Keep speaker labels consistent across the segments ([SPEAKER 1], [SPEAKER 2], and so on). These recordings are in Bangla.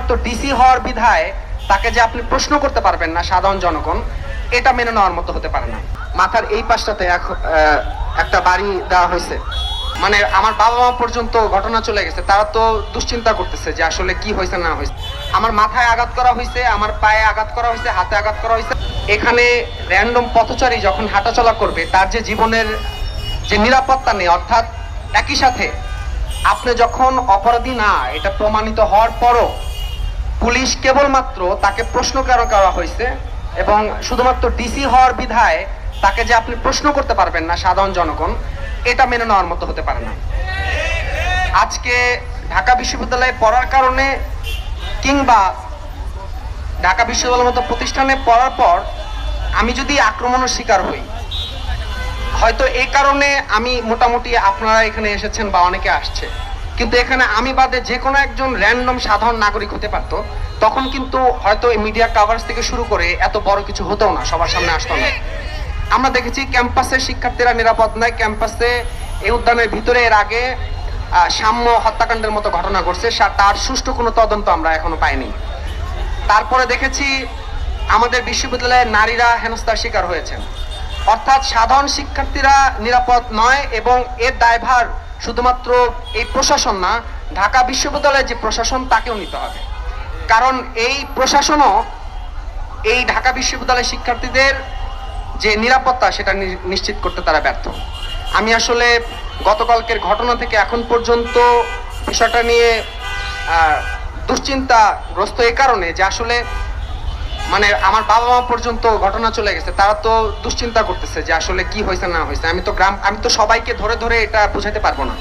[SPEAKER 1] শুধুমাত্র ডিসি হওয়ার বিধায় তাকে যে আপনি প্রশ্ন করতে পারবেন না সাধারণ জনগণ, এটা মেনে নেওয়ার মতো হতে পারে না। মাথার এই পাশটাতে একটা বাড়ি দেওয়া হয়েছে, মানে আমার বাবা মা পর্যন্ত ঘটনা চলে গেছে, তারা তো দুশ্চিন্তা করতেছে যে আসলে কি হয়েছে না হয়েছে। আমার মাথায় আঘাত করা হয়েছে, আমার পায়ে আঘাত করা হয়েছে, হাতে আঘাত করা হয়েছে। এখানে র্যান্ডম পথচারী যখন হাঁটাচলা করবে তার যে জীবনের যে নিরাপত্তা নেই, অর্থাৎ একই সাথে আপনি যখন অপরাধী না এটা প্রমাণিত হওয়ার পরও পুলিশ কেবলমাত্র তাকে প্রশ্ন করা হয়েছে এবং শুধুমাত্র ডিসি হওয়ার বিধায় তাকে যে আপনি প্রশ্ন করতে পারবেন না সাধারণ জনগণ, এটা মেনে নেওয়ার মতো হতে পারে না। আজকে ঢাকা বিশ্ববিদ্যালয়ে পড়ার কারণে কিংবা ঢাকা বিশ্ববিদ্যালয়ের মতো প্রতিষ্ঠানে পড়ার পর আমি যদি আক্রমণের শিকার হই, হয়তো এই কারণে আমি মোটামুটি আপনারা এখানে এসেছেন বা অনেকে আসছে, কিন্তু এখানে আমি বাদে যে কোনো একজন র্যান্ডম সাধারণ নাগরিক হতে পারতো, তখন কিন্তু হয়তো মিডিয়া কাভারেজ থেকে শুরু করে এত বড় কিছু হতো না, সবার সামনে আসতো না। আমরা দেখেছি ক্যাম্পাসের শিক্ষার্থীরা নিরাপদ নয়, ক্যাম্পাসে এই উদ্যানের ভিতরে এর আগে সাম্য হত্যাকাণ্ডের মতো ঘটনা ঘটছে, তার সুষ্ঠু কোনো তদন্ত আমরা এখনো পাইনি। তারপরে দেখেছি আমাদের বিশ্ববিদ্যালয়ে নারীরা হেনস্থার শিকার হয়েছেন, অর্থাৎ সাধারণ শিক্ষার্থীরা নিরাপদ নয় এবং এর দায়ভার শুধুমাত্র এই প্রশাসন না, ঢাকা বিশ্ববিদ্যালয়ের যে প্রশাসন তাকেও নিতে হবে, কারণ এই প্রশাসনও এই ঢাকা বিশ্ববিদ্যালয়ের শিক্ষার্থীদের যে নিরাপত্তা সেটা নিশ্চিত করতে তারা ব্যর্থ। আমি আসলে গতকালকের ঘটনা থেকে এখন পর্যন্ত বিষয়টা নিয়ে দুশ্চিন্তাগ্রস্ত এই কারণে যে আসলে মানে আমার বাবা মা পর্যন্ত ঘটনা চলে গেছে, তারা তো দুশ্চিন্তা করতেছে যে আসলে কি হয়েছে না হয়েছে। আমি তো সবাইকে ধরে ধরে এটা বুঝাতে পারবো না।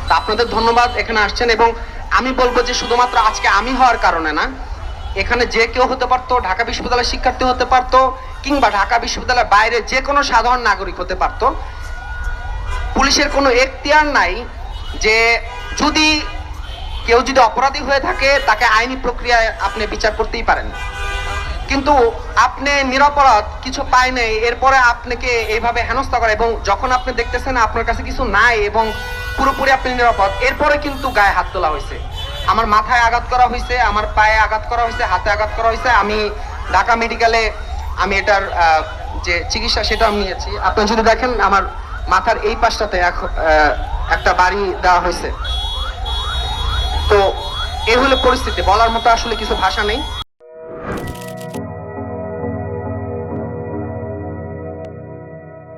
[SPEAKER 1] তা আপনাদের ধন্যবাদ এখানে আসছেন, এবং আমি বলবো যে শুধুমাত্র আজকে আমি হওয়ার কারণে না, এখানে যে কেউ হতে পারতো, ঢাকা বিশ্ববিদ্যালয়ের শিক্ষার্থী হতে পারতো কিংবা ঢাকা বিশ্ববিদ্যালয়ের বাইরে যে কোনো সাধারণ নাগরিক হতে পারতো। পুলিশের কোনো এখতিয়ার নাই যে যদি কেউ যদি অপরাধী হয়ে থাকে তাকে আইনি প্রক্রিয়ায় আপনি বিচার করতেই পারেন, কিন্তু আপনি নিরপরাধ কিছু পায় নাই এরপরে আপনাকে এইভাবে হেনস্থা করে, এবং যখন আপনি দেখতেছেন আপনার কাছে কিছু নাই এবং পুরোপুরি আপনি নিরাপদ, এরপরে কিন্তু গায়ে হাত তোলা হয়েছে। আমার মাথায় আঘাত করা হয়েছে, আমার পায়ে আঘাত করা হয়েছে, হাতে আঘাত করা হয়েছে। আমি ঢাকা মেডিকেলে আমি এটার যে চিকিৎসা সেটা আমি নিয়েছি। আপনি যদি দেখেন আমার মাথার এই পাশটাতে একটা বাড়ি দেওয়া হয়েছে। তো এই হলো পরিস্থিতি, বলার মতো আসলে কিছু ভাষা নেই।